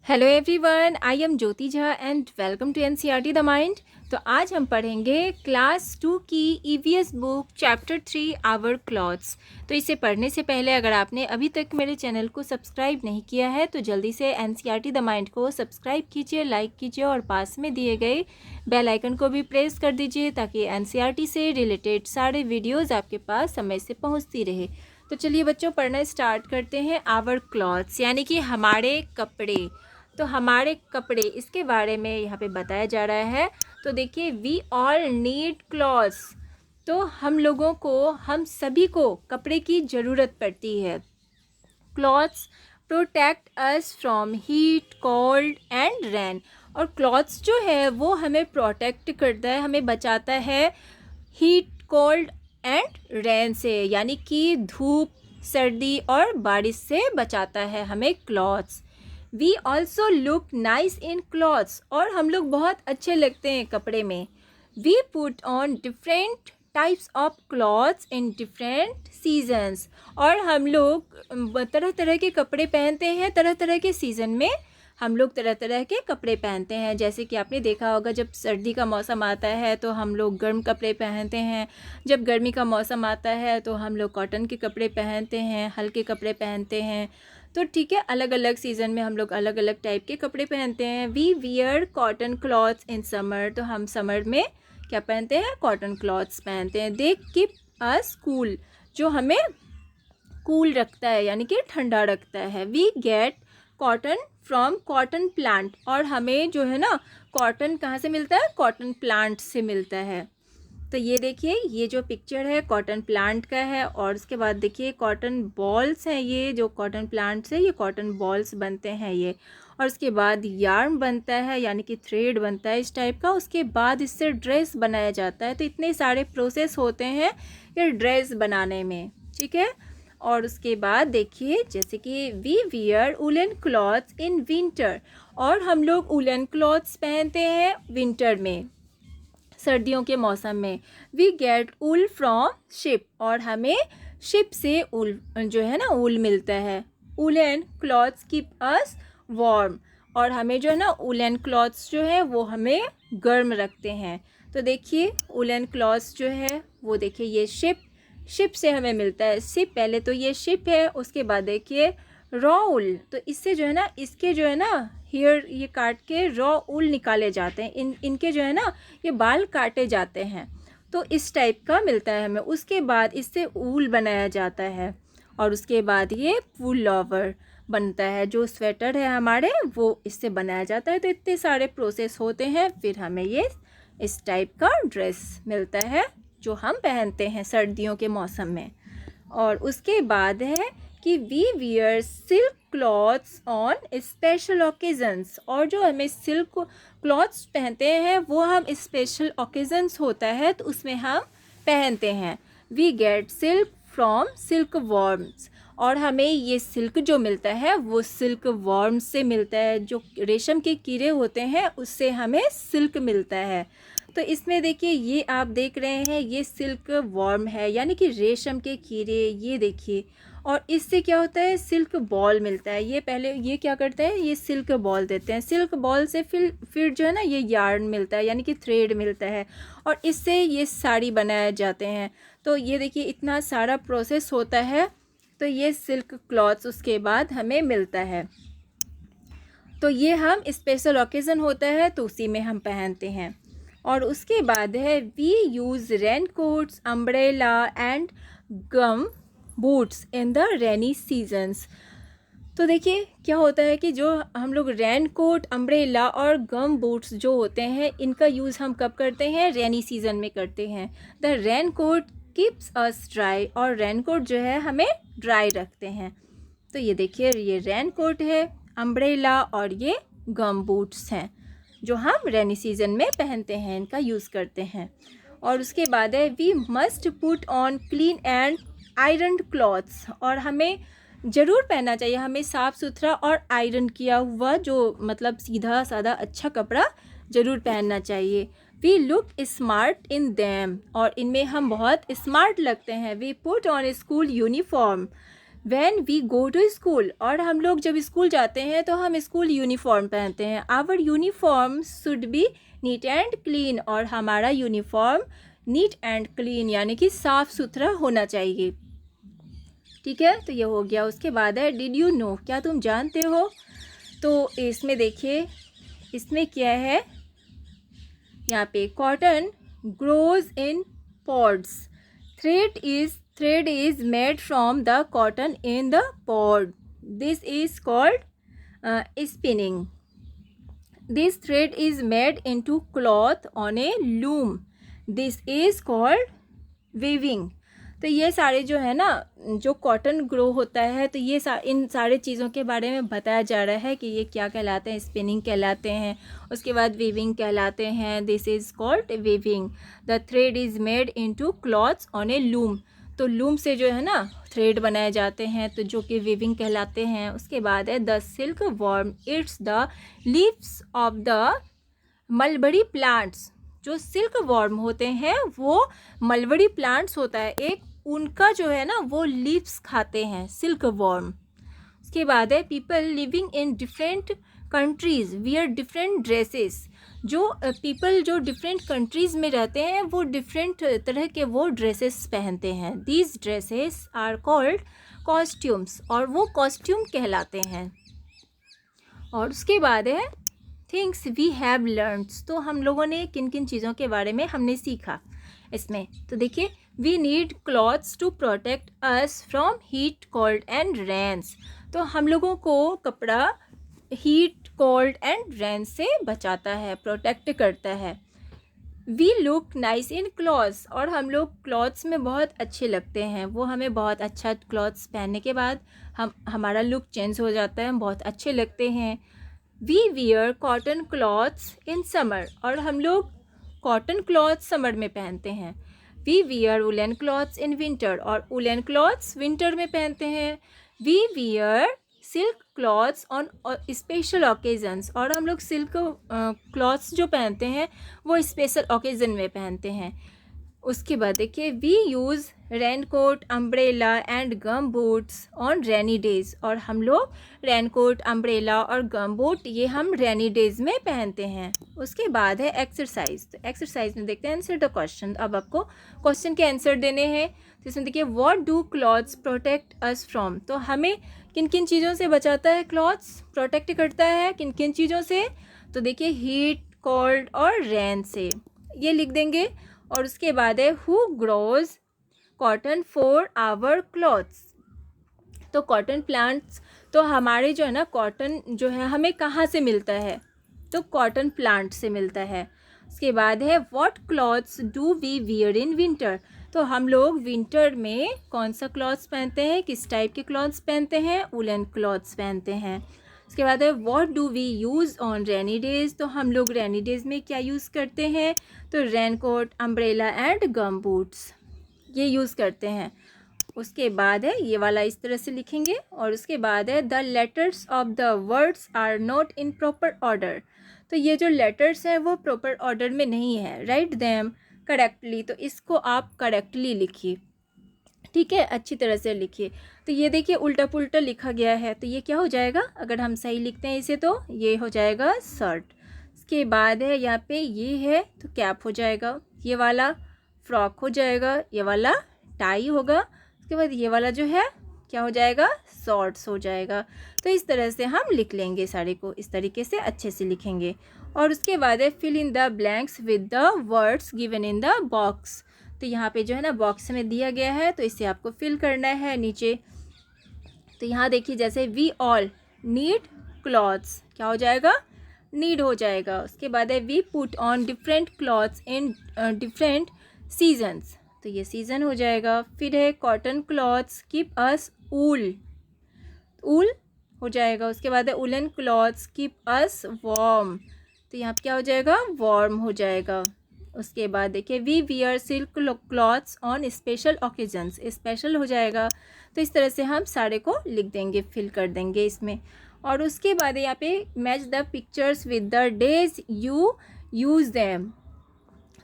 Hello everyone, I am Jyoti Jha and welcome to NCERT the mind. तो आज हम पढ़ेंगे क्लास 2 की EVS book chapter 3 our clothes. तो इसे पढ़ने से पहले अगर आपने अभी तक मेरे चैनल को सब्सक्राइब नहीं किया है तो जल्दी से एनसीईआरटी द माइंड को सब्सक्राइब कीजिए, लाइक कीजिए और पास में दिए गए बेल आइकन को भी प्रेस कर दीजिए ताकि एनसीईआरटी से रिलेटेड सारे वीडियोज़ आपके पास समय से पहुँचती रहे। तो चलिए बच्चों, पढ़ना स्टार्ट करते हैं। आवर क्लॉथ्स यानी कि हमारे कपड़े। तो हमारे कपड़े, इसके बारे में यहाँ पे बताया जा रहा है। तो देखिए, वी ऑल नीड क्लॉथ्स। तो हम लोगों को, हम सभी को कपड़े की ज़रूरत पड़ती है। Clothes protect us from heat, cold and rain. और क्लॉथ्स जो है वो हमें प्रोटेक्ट करता है, हमें बचाता है हीट, कोल्ड एंड रेन से, यानी कि धूप, सर्दी और बारिश से बचाता है हमें clothes. We also look nice in clothes. और हम लोग बहुत अच्छे लगते हैं कपड़े में। We put on different types of clothes in different seasons. और हम लोग तरह तरह के कपड़े पहनते हैं, तरह तरह के सीज़न में हम लोग तरह तरह के कपड़े पहनते हैं। जैसे कि आपने देखा होगा, जब सर्दी का मौसम आता है तो हम लोग गर्म कपड़े पहनते हैं, जब गर्मी का मौसम आता है तो हम लोग कॉटन के कपड़े पहनते हैं, हल्के कपड़े पहनते हैं। तो ठीक है, अलग अलग सीज़न में हम लोग अलग अलग टाइप के कपड़े पहनते हैं। We wear cotton clothes in summer. तो हम समर में क्या पहनते हैं? कॉटन क्लॉथ्स पहनते हैं। They keep us cool. जो हमें कूल रखता है, यानी कि ठंडा रखता है। We get cotton from cotton plant. और हमें जो है ना, कॉटन कहाँ से मिलता है? कॉटन प्लांट से मिलता है। तो ये देखिए, ये जो पिक्चर है कॉटन प्लांट का है। और उसके बाद देखिए, कॉटन बॉल्स हैं, ये जो कॉटन प्लांट से ये कॉटन बॉल्स बनते हैं ये। और उसके बाद यार्न बनता है, यानी कि थ्रेड बनता है इस टाइप का। उसके बाद इससे ड्रेस बनाया जाता है। तो इतने सारे प्रोसेस होते हैं ये ड्रेस बनाने में, ठीक है। और उसके बाद देखिए, जैसे कि we wear woollen clothes in winter. और हम लोग वुलन क्लॉथ्स पहनते हैं विंटर में, सर्दियों के मौसम में। We get wool from sheep. और हमें शिप से ऊल जो है ना, ऊल मिलता है। Woollen clothes keep us warm. और हमें जो है ना, वुलन क्लॉथ्स जो है वो हमें गर्म रखते हैं। तो देखिए, वुलन क्लॉथ्स जो है वो देखिए, ये शिप से हमें मिलता है। शिप, पहले तो ये शिप है, उसके बाद देखिए रॉ ऊल। तो इससे जो है ना, इसके जो है ना हेयर, ये काट के रॉ ऊल निकाले जाते हैं। इनके जो है ना, ये बाल काटे जाते हैं। तो इस टाइप का मिलता है हमें। उसके बाद इससे ऊल बनाया जाता है। और उसके बाद ये पुल-ओवर बनता है, जो स्वेटर है हमारे वो इससे बनाया जाता है। तो इतने सारे प्रोसेस होते हैं, फिर हमें ये इस टाइप का ड्रेस मिलता है जो हम पहनते हैं सर्दियों के मौसम में। और उसके बाद है कि we wear silk clothes on special occasions. और जो हमें सिल्क क्लॉथ्स पहनते हैं वो हम स्पेशल ओकेजन्स होता है तो उसमें हम पहनते हैं। We get silk from silk worms. और हमें ये सिल्क जो मिलता है वो सिल्क वॉर्म से मिलता है। जो रेशम के कीड़े होते हैं उससे हमें सिल्क मिलता है। तो इसमें देखिए, ये आप देख रहे हैं, ये सिल्क वॉर्म है, यानी कि रेशम के कीड़े, ये देखिए। और इससे क्या होता है? सिल्क बॉल मिलता है। ये पहले ये क्या करते हैं? ये सिल्क बॉल देते हैं। सिल्क बॉल से फिर जो है ना, ये यार्न मिलता है, यानी कि थ्रेड मिलता है। और इससे ये साड़ी बनाए जाते हैं। तो ये देखिए, इतना सारा प्रोसेस होता है। तो ये सिल्क क्लॉथ्स उसके बाद हमें मिलता है। तो ये हम स्पेशल ओकेज़न होता है तो उसी में हम पहनते हैं। और उसके बाद है we use rain coats, umbrella and gum boots in the rainy seasons. तो देखिए, क्या होता है कि जो हम लोग रेन कोट, अम्ब्रेला और गम बूट्स जो होते हैं, इनका यूज़ हम कब करते हैं? रेनी सीज़न में करते हैं। The rain coat keeps us dry. और रेन कोट जो है हमें ड्राई रखते हैं। तो ये देखिए, ये रेन कोट है, अम्ब्रेला और ये गम बूट्स हैं जो हम रेनी सीज़न में पहनते हैं, इनका यूज़ करते हैं। और उसके बाद है we must put on clean and ironed clothes. और हमें ज़रूर पहनना चाहिए, हमें साफ़ सुथरा और आयरन किया हुआ, जो मतलब सीधा सादा अच्छा कपड़ा ज़रूर पहनना चाहिए। We look smart in them. और इनमें हम बहुत स्मार्ट लगते हैं। We put on school uniform. When we go to school, और हम लोग जब स्कूल जाते हैं तो हम स्कूल यूनिफॉर्म पहनते हैं। Our uniform should be neat and clean, और हमारा यूनिफॉर्म नीट एंड क्लीन यानी कि साफ़ सुथरा होना चाहिए। ठीक है, तो ये हो गया। उसके बाद है डिड यू नो, क्या तुम जानते हो। तो इसमें देखिए इसमें क्या है, यहाँ पे cotton grows in pods, thread is made from the cotton in the pod. This is called spinning. This thread is made into cloth on a loom. This is called weaving. तो ये सारे जो है ना, जो कॉटन ग्रो होता है, तो ये इन सारे चीज़ों के बारे में बताया जा रहा है कि ये क्या कहलाते हैं। स्पिनिंग कहलाते हैं, उसके बाद वीविंग कहलाते हैं। This is called weaving. The thread is made into clothes on A loom, तो लूम से जो है ना थ्रेड बनाए जाते हैं, तो जो कि वीविंग कहलाते हैं। उसके बाद है the silk worm it's the leaves of the mulberry plants. जो सिल्क वर्म होते हैं वो मलबरी प्लांट्स होता है एक, उनका जो है ना वो लीव्स खाते हैं सिल्क वर्म। उसके बाद है people living in different countries wear different dresses. जो पीपल जो डिफरेंट कंट्रीज़ में रहते हैं वो डिफरेंट तरह के वो ड्रेसेस पहनते हैं। These dresses are called costumes, और वो कॉस्ट्यूम कहलाते हैं। और उसके बाद है थिंग्स वी हैव लर्न्स, तो हम लोगों ने किन किन चीज़ों के बारे में हमने सीखा इसमें। तो देखिए we need clothes to protect us from heat cold and rains, तो हम लोगों को कपड़ा हीट कोल्ड एंड रेन से बचाता है, प्रोटेक्ट करता है। We look nice in clothes, और हम लोग क्लॉथ्स में बहुत अच्छे लगते हैं। वो हमें बहुत अच्छा क्लॉथ्स पहनने के बाद हमारा लुक चेंज हो जाता है, हम बहुत अच्छे लगते हैं। We wear cotton clothes in summer, और हम लोग कॉटन क्लॉथ्स समर में पहनते हैं। We wear woollen clothes in winter, और वुलन क्लॉथ्स विंटर में पहनते हैं। We wear silk clothes on special occasions, और हम लोग सिल्क क्लॉथ्स जो पहनते हैं वो स्पेशल ओकेजन में पहनते हैं। उसके बाद देखिए we use rain coat umbrella and gum boots on rainy days, और हम लोग रेन कोट अम्ब्रेला और गम बूट ये हम रेनी डेज में पहनते हैं। उसके बाद है एक्सरसाइज, तो एक्सरसाइज में देखते हैं आंसर द क्वेश्चन। अब आपको क्वेश्चन के आंसर देने हैं। तो इसमें देखिए what do clothes protect us from, तो हमें किन किन चीज़ों से बचाता है क्लॉथ्स, प्रोटेक्ट करता है किन किन चीज़ों से। तो देखिए हीट कोल्ड और रेन से, ये लिख देंगे। और उसके बाद है who grows cotton for our clothes, तो कॉटन प्लांट्स, तो हमारे जो है ना कॉटन जो है हमें कहाँ से मिलता है, तो कॉटन प्लांट से मिलता है। उसके बाद है what clothes do we wear in winter, तो हम लोग विंटर में कौन सा क्लॉथ्स पहनते हैं, किस टाइप के क्लॉथ्स पहनते हैं, वुलन क्लॉथ्स पहनते हैं। उसके बाद है what do we use on rainy days, तो हम लोग रेनी डेज में क्या यूज़ करते हैं, तो rain coat umbrella and gum boots ये यूज़ करते हैं। उसके बाद है ये वाला इस तरह से लिखेंगे। और उसके बाद है the letters of the words are not in proper order, तो ये जो लेटर्स हैं वो प्रॉपर ऑर्डर में नहीं है। राइट देम करेक्टली, तो इसको आप करेक्टली लिखिए, ठीक है, अच्छी तरह से लिखिए। तो ये देखिए उल्टा पुल्टा लिखा गया है, तो ये क्या हो जाएगा, अगर हम सही लिखते हैं इसे तो ये हो जाएगा शर्ट। इसके बाद है यहाँ पे ये है तो कैप हो जाएगा, ये वाला फ्रॉक हो जाएगा, ये वाला टाई होगा। उसके बाद ये वाला जो है क्या हो जाएगा, शॉर्ट्स हो जाएगा। तो इस तरह से हम लिख लेंगे सारे को, इस तरीके से अच्छे से लिखेंगे। और उसके बाद है fill in the blanks with the words given in the box, तो यहाँ पे जो है ना बॉक्स में दिया गया है तो इसे आपको फिल करना है नीचे। तो यहाँ देखिए जैसे वी ऑल नीड क्लॉथ्स, क्या हो जाएगा, नीड हो जाएगा। उसके बाद है we put on different clothes in different seasons, तो ये सीज़न हो जाएगा। फिर है cotton clothes keep us cool, cool हो जाएगा। उसके बाद है woollen clothes keep us warm, तो यहाँ पे क्या हो जाएगा, वार्म हो जाएगा। उसके बाद देखिए we wear silk clothes on special occasions, special हो जाएगा। तो इस तरह से हम सारे को लिख देंगे, फिल कर देंगे इसमें। और उसके बाद यहाँ पे match the pictures with the days you use them,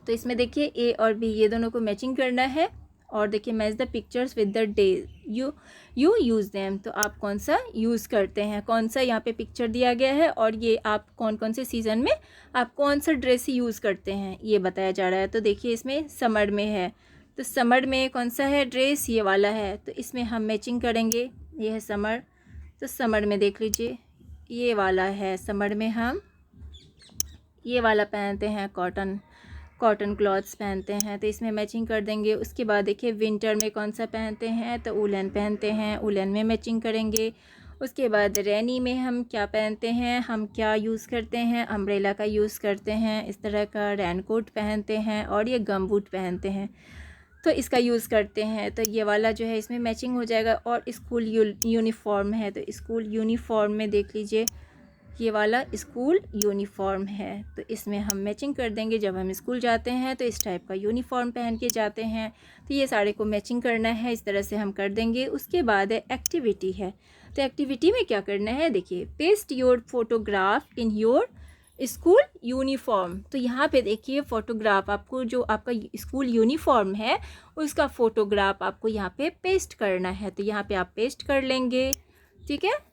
तो इसमें देखिए ए और बी ये दोनों को मैचिंग करना है। और देखिए match the pictures with the day you use them, तो आप कौन सा यूज़ करते हैं, कौन सा यहाँ पे पिक्चर दिया गया है और ये आप कौन कौन से सीज़न में आप कौन सा ड्रेस यूज़ करते हैं ये बताया जा रहा है। तो देखिए इसमें समर में है, तो समर में कौन सा है ड्रेस, ये वाला है, तो इसमें हम मैचिंग करेंगे। ये है समर, तो समर में देख लीजिए ये वाला है, समर में हम ये वाला पहनते हैं, कॉटन क्लॉथ्स पहनते हैं, तो इसमें मैचिंग कर देंगे। उसके बाद देखिए विंटर में कौन सा पहनते हैं, तो वूलन पहनते हैं, वूलन में मैचिंग करेंगे। उसके बाद रेनी में हम क्या पहनते हैं, हम क्या यूज़ करते हैं, अम्ब्रेला का यूज़ करते हैं, इस तरह का रेनकोट पहनते हैं और ये गम बूट पहनते हैं, तो इसका यूज़ करते हैं। तो ये वाला जो है इसमें मैचिंग हो जाएगा। और स्कूल यूनिफॉर्म है, तो स्कूल यूनिफॉर्म में देख लीजिए ये वाला स्कूल यूनिफॉर्म है, तो इसमें हम मैचिंग कर देंगे। जब हम स्कूल जाते हैं तो इस टाइप का यूनिफॉर्म पहन के जाते हैं, तो ये सारे को मैचिंग करना है, इस तरह से हम कर देंगे। उसके बाद एक्टिविटी है, तो एक्टिविटी में क्या करना है, देखिए paste your photograph in your school uniform. तो यहाँ पे देखिए फ़ोटोग्राफ आपको जो आपका स्कूल यूनिफॉर्म है उसका फ़ोटोग्राफ आपको यहाँ पे पेस्ट करना है, तो यहाँ पे आप पेस्ट कर लेंगे, ठीक है।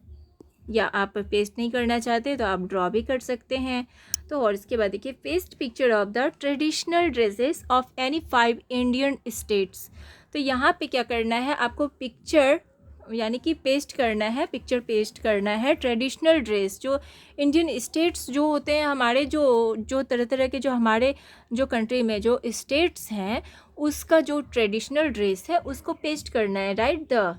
या आप पेस्ट नहीं करना चाहते तो आप ड्रॉ भी कर सकते हैं। तो और इसके बाद देखिए paste picture of the traditional dresses of any 5 Indian states. तो यहाँ पे क्या करना है, आपको पिक्चर यानी कि पेस्ट करना है, पिक्चर पेस्ट करना है ट्रेडिशनल ड्रेस जो इंडियन स्टेट्स जो होते हैं हमारे, जो तरह तरह के जो हमारे जो कंट्री में जो स्टेट्स हैं उसका जो ट्रेडिशनल ड्रेस है उसको पेस्ट करना है। Right the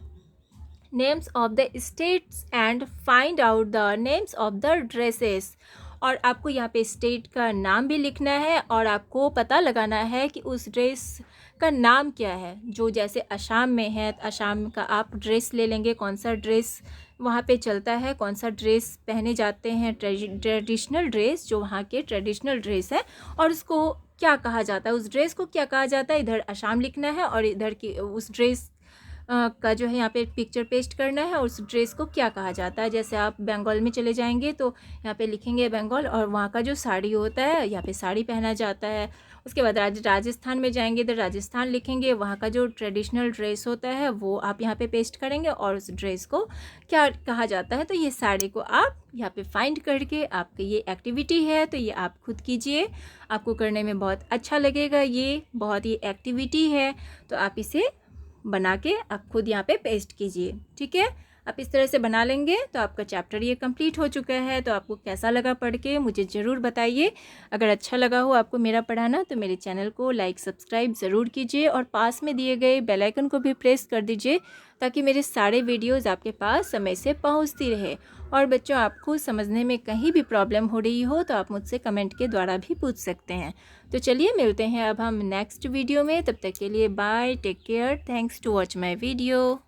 names of the states and find out the names of the dresses. और आपको यहाँ पे स्टेट का नाम भी लिखना है और आपको पता लगाना है कि उस ड्रेस का नाम क्या है। जो जैसे असम में है, असम का आप ड्रेस ले लेंगे, कौन सा ड्रेस वहाँ पे चलता है, कौन सा ड्रेस पहने जाते हैं, ट्रेडिशनल ड्रेस जो वहाँ के ट्रेडिशनल ड्रेस है और उसको क्या कहा जाता है, उस ड्रेस को क्या कहा जाता है, इधर असम लिखना है और इधर की उस ड्रेस का जो है यहाँ पे पिक्चर पेस्ट करना है और उस ड्रेस को क्या कहा जाता है। जैसे आप बंगाल में चले जाएंगे तो यहाँ पे लिखेंगे बंगाल और वहाँ का जो साड़ी होता है यहाँ पे साड़ी पहना जाता है। उसके बाद राजस्थान में जाएंगे तो राजस्थान लिखेंगे, वहाँ का जो ट्रेडिशनल ड्रेस होता है वो आप यहाँ पे पेस्ट करेंगे और उस ड्रेस को क्या कहा जाता है। तो ये साड़ी को आप यहाँ पे फाइंड करके आपकी ये एक्टिविटी है, तो ये आप खुद कीजिए, आपको करने में बहुत अच्छा लगेगा। ये बहुत ही एक्टिविटी है, तो आप इसे बना के आप खुद यहाँ पे पेस्ट कीजिए, ठीक है। आप इस तरह से बना लेंगे तो आपका चैप्टर ये कंप्लीट हो चुका है। तो आपको कैसा लगा पढ़ के मुझे ज़रूर बताइए। अगर अच्छा लगा हो आपको मेरा पढ़ाना तो मेरे चैनल को लाइक सब्सक्राइब ज़रूर कीजिए और पास में दिए गए बेल आइकन को भी प्रेस कर दीजिए ताकि मेरे सारे वीडियोज़ आपके पास समय से पहुँचती रहे। और बच्चों आपको समझने में कहीं भी प्रॉब्लम हो रही हो तो आप मुझसे कमेंट के द्वारा भी पूछ सकते हैं। तो चलिए मिलते हैं अब हम नेक्स्ट वीडियो में, तब तक के लिए bye, take care, thanks to watch my video.